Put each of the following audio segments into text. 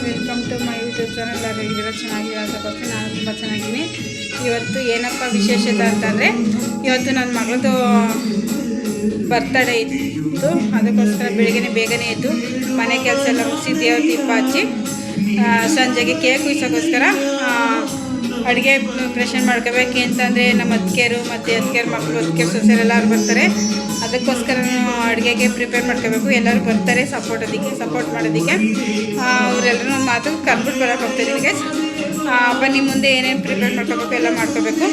Welcome to my YouTube channel. ಎಲ್ಲರೂ ಹೇಗಿದ್ದೀರಾ? ಚೆನ್ನಾಗಿದ್ದೀರಾ ಅಂತ ಬರ್ತೀನಿ. ನಾನು ತುಂಬ ಚೆನ್ನಾಗಿದ್ದೀನಿ. ಇವತ್ತು ಏನಪ್ಪ ವಿಶೇಷತೆ ಅಂತಂದರೆ, ಇವತ್ತು ನನ್ನ ಮಗಳದು ಬರ್ತಡೇ ಇತ್ತು. ಅದಕ್ಕೋಸ್ಕರ ಬೇಗನೆ ಎದ್ದು ಮನೆ ಕೆಲಸ ಎಲ್ಲ ಮುಗಿಸಿ ದೇವ್ರ ದೀಪ ಹಚ್ಚಿ ಸಂಜೆಗೆ ಕೇಕ್ ಕುಯ್ಸೋಕ್ಕೋಸ್ಕರ ಅಡುಗೆ ಪ್ರಿಪ್ರೇಷನ್ ಮಾಡ್ಕೋಬೇಕು. ಅಂತಂದರೆ ನಮ್ಮ ಅತ್ತಿಗೆರು ಮತ್ತು ಅತ್ತಿಗೆರ ಮಕ್ಕಳು, ಅತ್ತಿಗೆರು ಸೊಸೆರೆಲ್ಲರೂ ಬರ್ತಾರೆ. ಅದಕ್ಕೋಸ್ಕರ ಅಡುಗೆಗೆ ಪ್ರಿಪೇರ್ ಮಾಡ್ಕೋಬೇಕು. ಎಲ್ಲರೂ ಬರ್ತಾರೆ ಸಪೋರ್ಟ್ ಮಾಡೋದಕ್ಕೆ. ಅವರೆಲ್ಲರೂ ಒಂದು ಮಾತು ಕರ್ಬಿಟ್ಟು ಬರೋಕ್ಕೆ ಹೋಗ್ತಾಯಿದ್ದೀನಿ ಗೈಸ್. ಬನ್ನಿ, ಮುಂದೆ ಏನೇನು ಪ್ರಿಪೇರ್ ಮಾಡ್ಕೋಬೇಕು ಎಲ್ಲ ಮಾಡ್ಕೋಬೇಕು.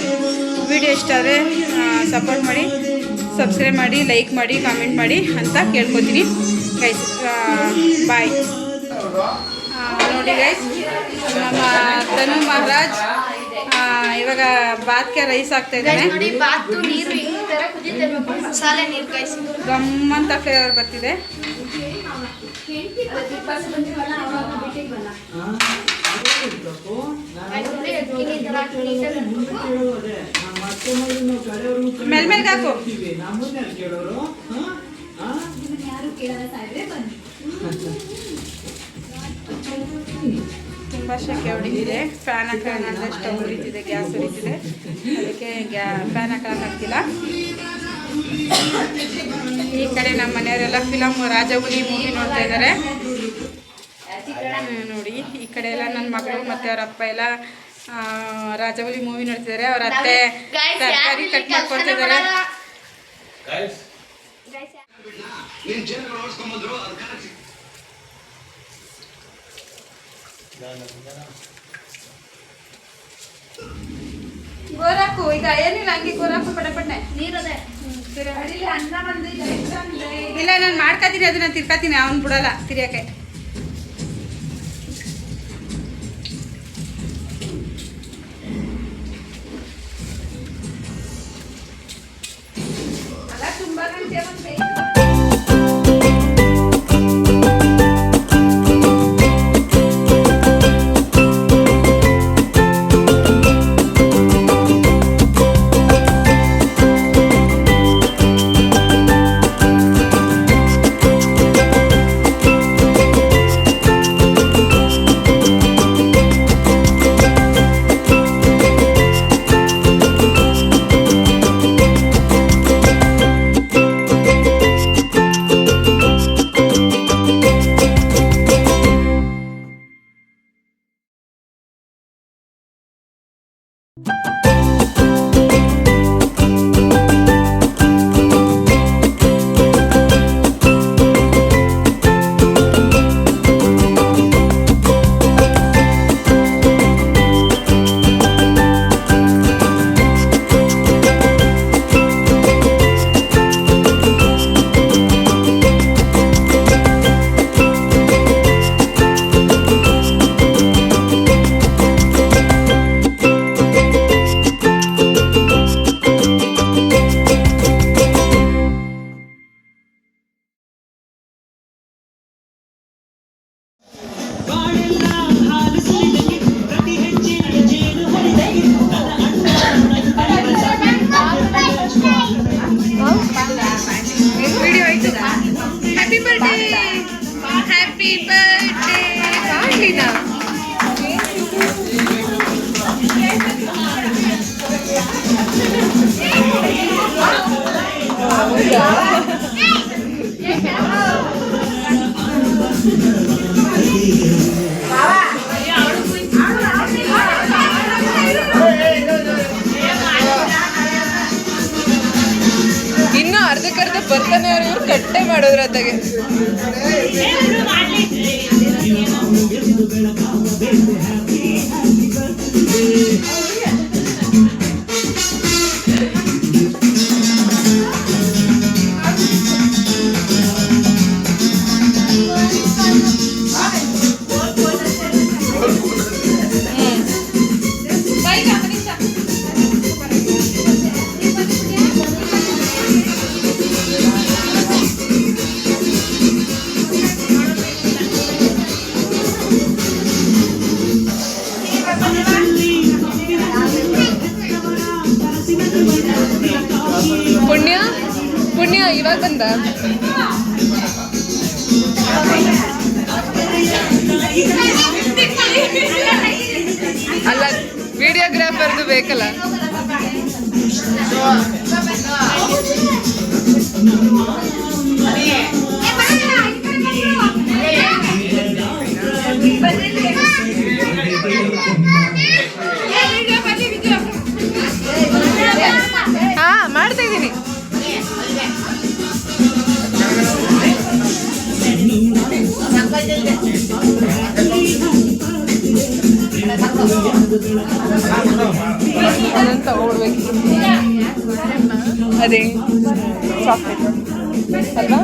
ವಿಡಿಯೋ ಇಷ್ಟ ಆದರೆ ಸಪೋರ್ಟ್ ಮಾಡಿ, ಸಬ್ಸ್ಕ್ರೈಬ್ ಮಾಡಿ, ಲೈಕ್ ಮಾಡಿ, ಕಾಮೆಂಟ್ ಮಾಡಿ ಅಂತ ಕೇಳ್ಕೊತೀನಿ ಗೈಸ್. ಬಾಯ್. ನೋಡಿ ಗೈಸ್, ನಮ್ಮ ತನು ಮಹಾರಾಜ್ ಇವಾಗ ಬಾತ್ಗೆ ರೈಸ್ ಆಗ್ತಾ ಇದ್ದಾನೆ. ಗಮ್ಮಂತ ಫ್ಲೇವರ್ ಬರ್ತಿದೆ. ಮೇಲ್ಮೇಲ್ಗೆ ಹಾಕು. ತುಂಬ ಶೆಕೆ ಹೊಡಿತಿದೆ. ಫ್ಯಾನ್ ಹಾಕೋಣ ಅಂದರೆ ಸ್ಟವ್ ಉರಿತಿದೆ, ಗ್ಯಾಸ್ ಉರಿತಿದೆ. ಅದಕ್ಕೆ ಫ್ಯಾನ್ ಹಾಕೋಕ್ಕಾಗ್ತಿಲ್ಲ. ಈ ಕಡೆ ನಮ್ಮ ಮನೆಯವರೆಲ್ಲ ಫಿಲಮ್ ರಾಜಹುಲಿ ಮೂವಿ ನೋಡ್ತಾ ಇದ್ದಾರೆ ನೋಡಿ. ಈ ಕಡೆ ಎಲ್ಲ ನನ್ನ ಮಗಳು ಮತ್ತು ಅವ್ರ ಅಪ್ಪ ಎಲ್ಲ ರಾಜಹುಲಿ ಮೂವಿ ನೋಡ್ತಿದ್ದಾರೆ. ಅವ್ರ ಅತ್ತೆ ತರಕಾರಿ ಕಟ್ ಮಾಡ್ಕೊಡ್ತಿದ್ದಾರೆ. ಗೋರಾಕು ಈಗ ಏನಿಲ್ಲ, ಹಂಗೆ ಗೋರಾಕು ಪಟಪಟ್ಟೆ ನೀರದೆ ಇಲ್ಲ. ನಾನು ಮಾಡ್ಕೊತೀನಿ, ಅದನ್ನ ತಿರ್ಕೊತೀನಿ. ಅವನು ಬಿಡಲ್ಲ ತಿರಿಯಕ್ಕೆ. ಅಲ್ಲ ತುಂಬಾ ಗಂಟೆ ಇನ್ನು ಅರ್ಧಕ್ಕರ್ಧ ಬರ್ತಾನೆ. ಅವ್ರು ಕಟ್ಟೆ ಮಾಡೋದ್ರ ಅತ್ತಾಗೆ. ಪುಣ್ಯ ಇವಾಗ ಬಂದ. ಬರೆದು ಬೇಕಲ್ಲ. ಹಾ ಮಾಡ್ತಾ ಇದ್ದೀನಿ. ಅದನ್ನು ತಗೊಳ್ಬೇಕು. ಅದೇ ಚಾಕ್ಲೇಟ್ ಅಲ್ವಾ